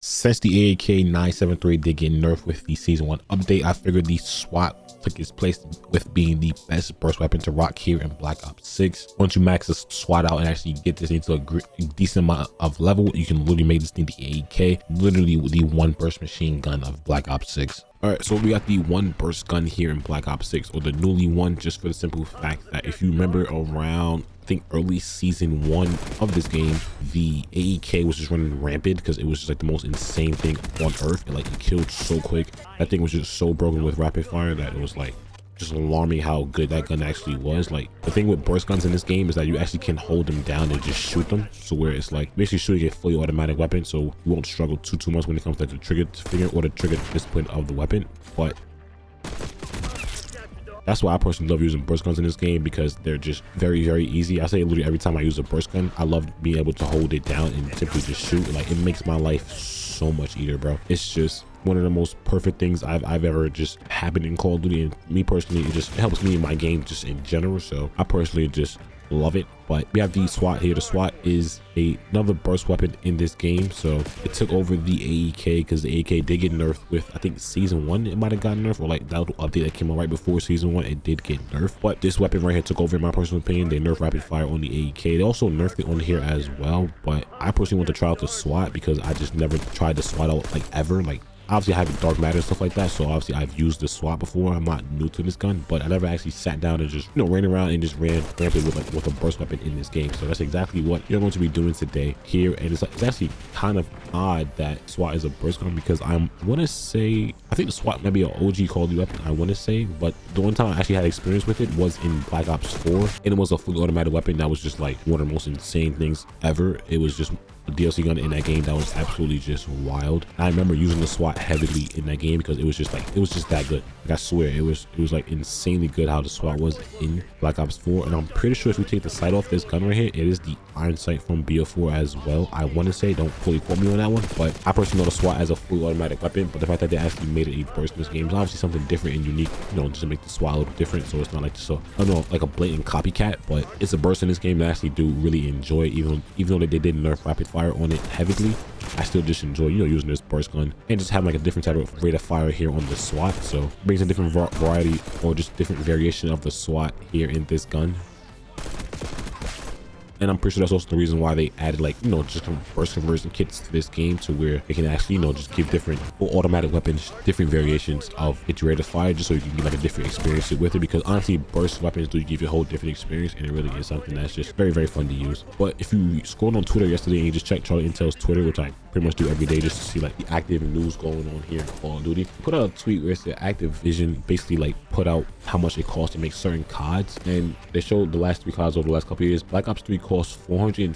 Since the AAK 973 did get nerfed with the season 1 update, I figured the SWAT took its place with being the best burst weapon to rock here in Black Ops 6. Once you max the SWAT out and actually get this into a decent amount of level, you can literally make this thing the AAK, literally the one burst machine gun of Black Ops 6. Alright, so we got the one burst gun here in Black Ops 6, or the newly one, just for the simple fact that if you remember around, I think early season 1 of this game, the AEK was just running rampant because it was just like the most insane thing on earth. It killed so quick. That thing was just so broken with rapid fire that it was like just alarming how good that gun actually was. Like, the thing with burst guns in this game is that you actually can hold them down and just shoot them, so where it's like basically shooting a fully automatic weapon, so you won't struggle too much when it comes to the trigger finger or the trigger discipline of the weapon. But that's why I personally love using burst guns in this game, because they're just very easy. I say literally every time I use a burst gun, I love being able to hold it down and simply just shoot. Like, it makes my life so much easier, bro. It's just one of the most perfect things I've ever just happened in Call of Duty, and me personally, it helps me in my game just in general. So I personally just love it. But we have the SWAT here. The SWAT is another burst weapon in this game, so it took over the AEK because the AEK did get nerfed with, I think, season 1 it might have gotten nerfed, or like that update that came out right before season 1, it did get nerfed. But this weapon right here took over, in my personal opinion. They nerfed rapid fire on the AEK. They also nerfed it on here as well, but I personally want to try out the SWAT because I just never tried the SWAT out, like, ever. Like, obviously I have dark matter and stuff like that, so obviously I've used the SWAT before. I'm not new to this gun, but I never actually sat down and just, ran around and just ran rampant with a burst weapon in this game. So that's exactly what you're going to be doing today here. And it's actually kind of odd that SWAT is a burst gun, because I want to say, I think the SWAT might be an OG Call of Duty weapon, I want to say, but the one time I actually had experience with it was in Black Ops 4, and it was a fully automatic weapon that was just like one of the most insane things ever. It was just a DLC gun in that game that was absolutely just wild. I remember using the SWAT heavily in that game because it was just that good. Like, I swear it was like insanely good how the SWAT was in Black Ops 4. And I'm pretty sure if we take the sight off this gun right here, it is the iron sight from BO4 as well. I want to say, don't fully quote me on that one, but I personally know the SWAT as a fully automatic weapon. But the fact that they actually made it a burst in this game is obviously something different and unique, just to make the SWAT a little different, so it's not like just like a blatant copycat. But it's a burst in this game that I actually do really enjoy, even though they did nerf rapid fire on it heavily. I still just enjoy using this burst gun and just having like a different type of rate of fire here on the SWAT. So it brings a different variety, or just different variation of the SWAT here in this gun. And I'm pretty sure that's also the reason why they added, like, just burst conversion kits to this game, to where they can actually, just give different automatic weapons different variations of its rate of fire, just so you can get like a different experience with it. Because honestly, burst weapons do give you a whole different experience, and it really is something that's just very fun to use. But if you scrolled on Twitter yesterday and you just checked Charlie Intel's Twitter, which I pretty much do every day just to see like the active news going on here in Call of Duty, put out a tweet where it's the Activision basically like put out how much it costs to make certain CODs, and they showed the last 3 CODs over the last couple of years. Black Ops 3 cost $450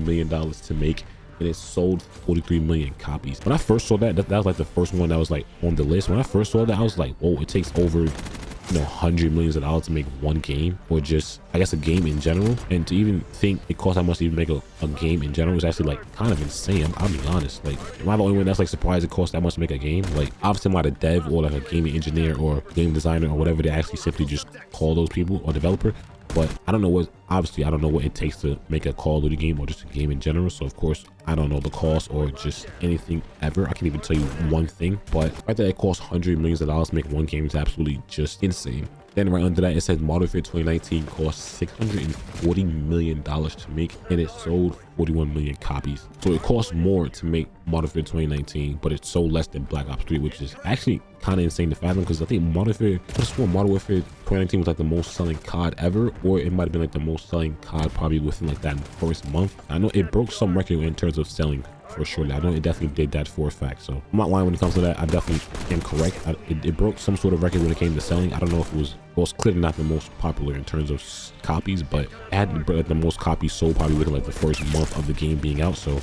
million to make, and it sold 43 million copies. When I first saw that was like the first one that was like on the list. When I first saw that, I was like, whoa, it takes over $100 million to make one game, or just, I guess, a game in general. And to even think it costs that much to even make a game in general is actually like kind of insane. I'll be honest, like, am I the only one that's like surprised it costs that much to make a game? Like, obviously I'm not a dev or like a gaming engineer or game designer or whatever they actually simply just call those people, or developer, but I don't know what it takes to make a Call of Duty game, or just a game in general. So of course I don't know the cost or just anything ever. I can't even tell you one thing, but the fact that it costs $100 million to make one game is absolutely just insane. Then right under that, it says Modern Warfare 2019 cost $640 million to make, and it sold 41 million copies. So it costs more to make Modern Warfare 2019, but it's so less than Black Ops 3, which is actually kind of insane to fathom, because I think Modern Warfare 2019 was like the most selling COD ever, or it might have been like the most selling COD probably within like that first month. I know it broke some record in terms of selling, for sure. I know it definitely did that for a fact, so I'm not lying when it comes to that. I definitely am correct. It broke some sort of record when it came to selling. I don't know if it was clearly not the most popular in terms of copies, but it had the most copies sold probably within like the first month of the game being out. So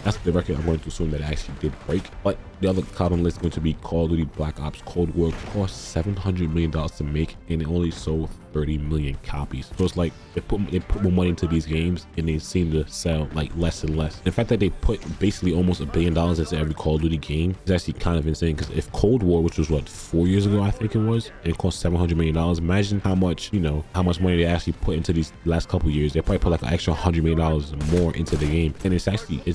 that's the record I'm going to assume that it actually did break. But the other COD on the list is going to be Call of Duty Black Ops Cold War. Cost $700 million to make, and it only sold 30 million copies. So it's like they put more money into these games and they seem to sell like less and less. The fact that they put basically almost $1 billion into every Call of Duty game is actually kind of insane, because if Cold War, which was what, 4 years ago I think it was, and it cost $700 million, imagine how much, you know, how much money they actually put into these last couple years. They probably put like an extra $100 million more into the game, and it's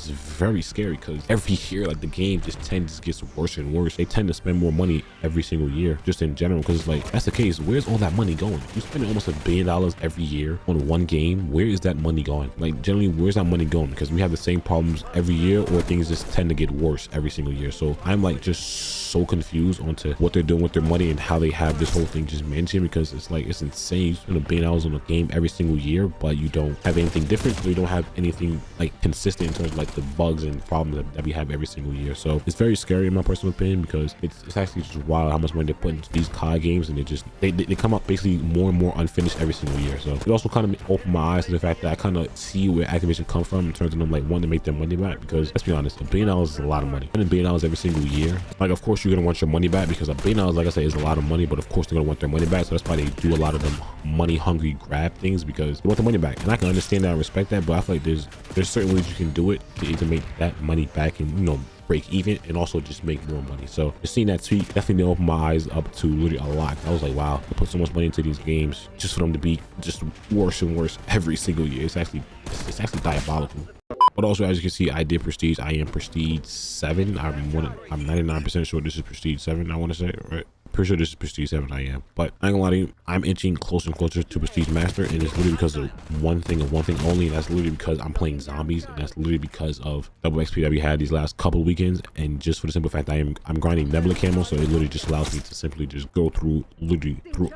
very scary, because every year like the game just gets worse and worse. They tend to spend more money every single year just in general, because it's like, that's the case, where's all that money going? You spend almost $1 billion every year on one game. Where is that money going? Like, generally, where's that money going? Because we have the same problems every year, or things just tend to get worse every single year. So I'm like just so confused onto what they're doing with their money and how they have this whole thing just managing, because it's like, it's insane. You spend $1 billion on a game every single year, but you don't have anything different, or you don't have anything like consistent in terms of like the bugs and problems that we have every single year. So it's very scary in my personal opinion, because it's actually just wild how much money they put into these COD games, and they come out basically more and more unfinished every single year. So it also kind of opened my eyes to the fact that I kind of see where Activision comes from in terms of them like wanting to make their money back, because let's be honest, $1 billion is a lot of money. $1 billion every single year, like, of course you're gonna want your money back, because $1 billion, like I said, is a lot of money, but of course they're gonna want their money back. So that's why they do a lot of them money hungry grab things, because they want the money back. And I can understand that and respect that, but I feel like there's certain ways you can do it to make that money back and, you know, break even, and also just make more money. So just seeing that tweet definitely opened my eyes up to literally a lot. I was like, wow, they put so much money into these games just for them to be just worse and worse every single year. It's actually diabolical. But also, as you can see, I did Prestige. I am Prestige 7. I'm 99% sure this is Prestige 7, I want to say, right? Pretty sure this is Prestige 7. I am, but I ain't gonna lie to you, I'm inching closer and closer to Prestige Master, and it's literally because of one thing and one thing only, and that's literally because I'm playing zombies, and that's literally because of double XP that we had these last couple of weekends, and just for the simple fact that I'm grinding Nebula camo, so it literally just allows me to simply just go through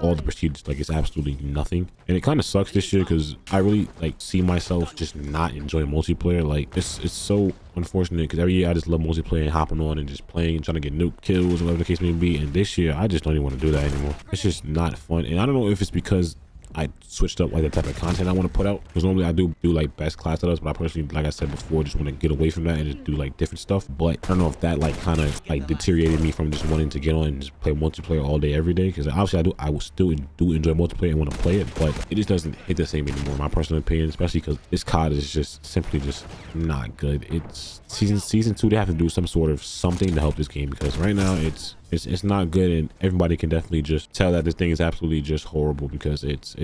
all the Prestige like it's absolutely nothing. And it kind of sucks this year, because I really like see myself just not enjoying multiplayer. Like, it's so unfortunate, because every year I just love multiplayer and hopping on and just playing, trying to get nuke kills or whatever the case may be, and this year I just don't even want to do that anymore. It's just not fun. And I don't know if it's because I switched up like the type of content I want to put out, because normally I do like best class setups, but I personally, like I said before, just want to get away from that and just do like different stuff. But I don't know if that like kind of like deteriorated me from just wanting to get on and just play multiplayer all day every day, because obviously I will still do enjoy multiplayer and want to play it, but it just doesn't hit the same anymore, in my personal opinion, especially because this COD is just simply just not good. It's season 2, they have to do some sort of something to help this game, because right now it's not good, and everybody can definitely just tell that this thing is absolutely just horrible, because it's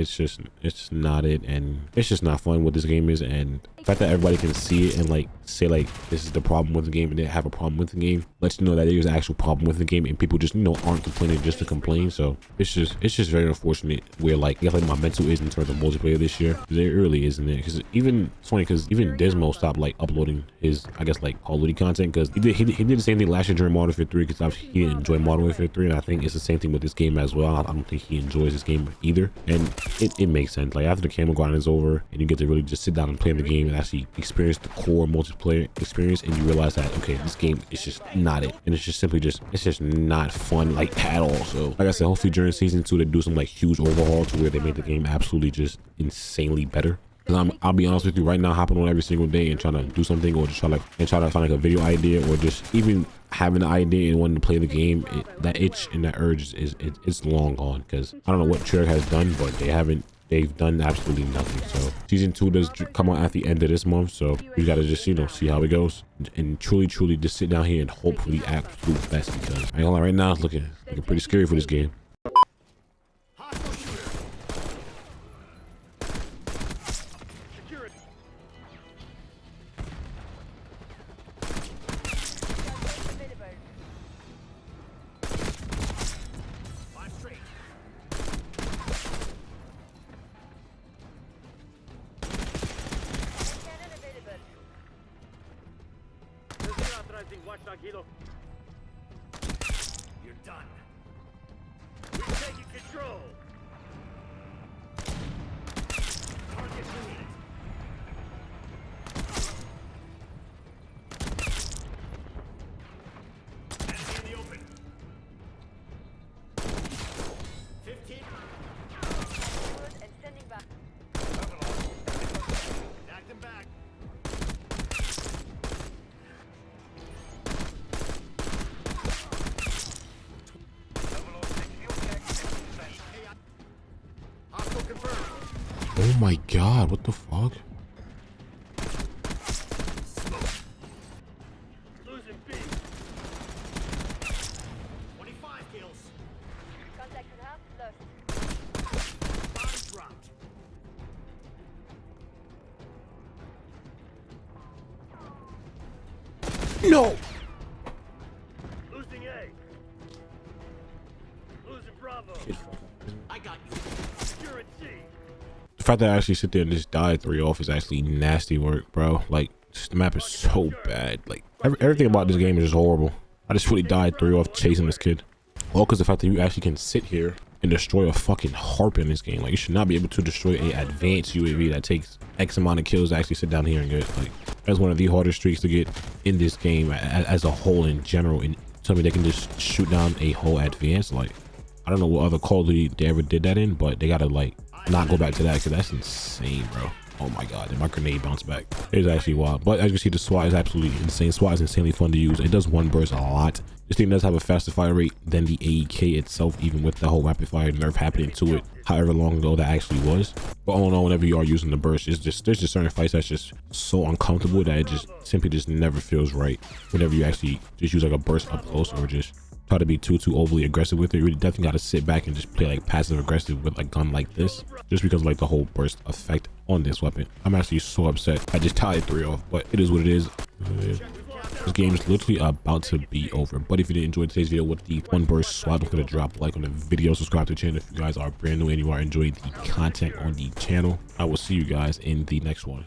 not it, and it's just not fun what this game is. And the fact that everybody can see it and like say like this is the problem with the game, and they have a problem with the game, lets you know that there's an actual problem with the game, and people just, you know, aren't complaining just to complain. So it's just very unfortunate where like I guess like my mental is in terms of multiplayer this year. There really isn't it, because it's funny because even Dismo stopped like uploading his, I guess, like Call of Duty content, because he did the same thing last year during Modern Warfare 3, because obviously he didn't enjoy Modern Warfare 3, and I think it's the same thing with this game as well. I don't think he enjoys this game either, and it makes sense. Like, after the camo grind is over and you get to really just sit down and play in the game and actually experience the core multiplayer experience, and you realize that, okay, this game is just not it, and it's just simply it's just not fun like at all. So like I said, hopefully during season 2 they do some like huge overhaul to where they make the game absolutely just insanely better. I'll be honest with you, right now, hopping on every single day and trying to do something, or just try to find like a video idea, or just even having an idea and wanting to play the game, that itch and that urge it's long gone, because I don't know what Treyarch has done, but they've done absolutely nothing. So season 2 does come out at the end of this month, so we gotta just, you know, see how it goes, and truly just sit down here and hope for the absolute best, because I ain't gonna lie, right now it's looking pretty scary for this game. You're done. We're taking control. Target movement. Enemy in the open. 15. And sending back. Knock them back. Hostile my god, what the fuck? Losing B. 25 kills. Contact with half. Lost. Bomb dropped. No! Losing A. Losing Bravo. I got you. You're at C. The fact that I actually sit there and just die 3 off is actually nasty work, bro. Like, just, the map is so bad. Like, everything about this game is just horrible. I just really died 3 off chasing this kid. All because the fact that you actually can sit here and destroy a fucking harp in this game. Like, you should not be able to destroy a advanced UAV that takes X amount of kills to actually sit down here and get. Like, that's one of the hardest streaks to get in this game as a whole in general. And tell me they can just shoot down a whole advanced. Like, I don't know what other Call of Duty they ever did that in, but they gotta like not go back to that because that's insane, bro. Oh my god, and my grenade bounced back. It's actually wild. But as you can see, the SWAT is absolutely insane. SWAT is insanely fun to use. It does one burst a lot. This thing does have a faster fire rate than the AEK itself, even with the whole rapid fire nerf happening to it, however long ago that actually was. But all in all, whenever you are using the burst, it's just there's just certain fights that's just so uncomfortable that it just simply just never feels right. Whenever you actually just use like a burst up close or just try to be too overly aggressive with it, you really definitely got to sit back and just play like passive aggressive with a gun like this, just because of like the whole burst effect on this weapon. I'm actually so upset I just tied 3 off, but it is what it is. This game is literally about to be over. But if you did enjoy today's video with the 1 burst SWAT, don't forget to drop a like on the video, subscribe to the channel if you guys are brand new and you are enjoying the content on the channel. I will see you guys in the next one.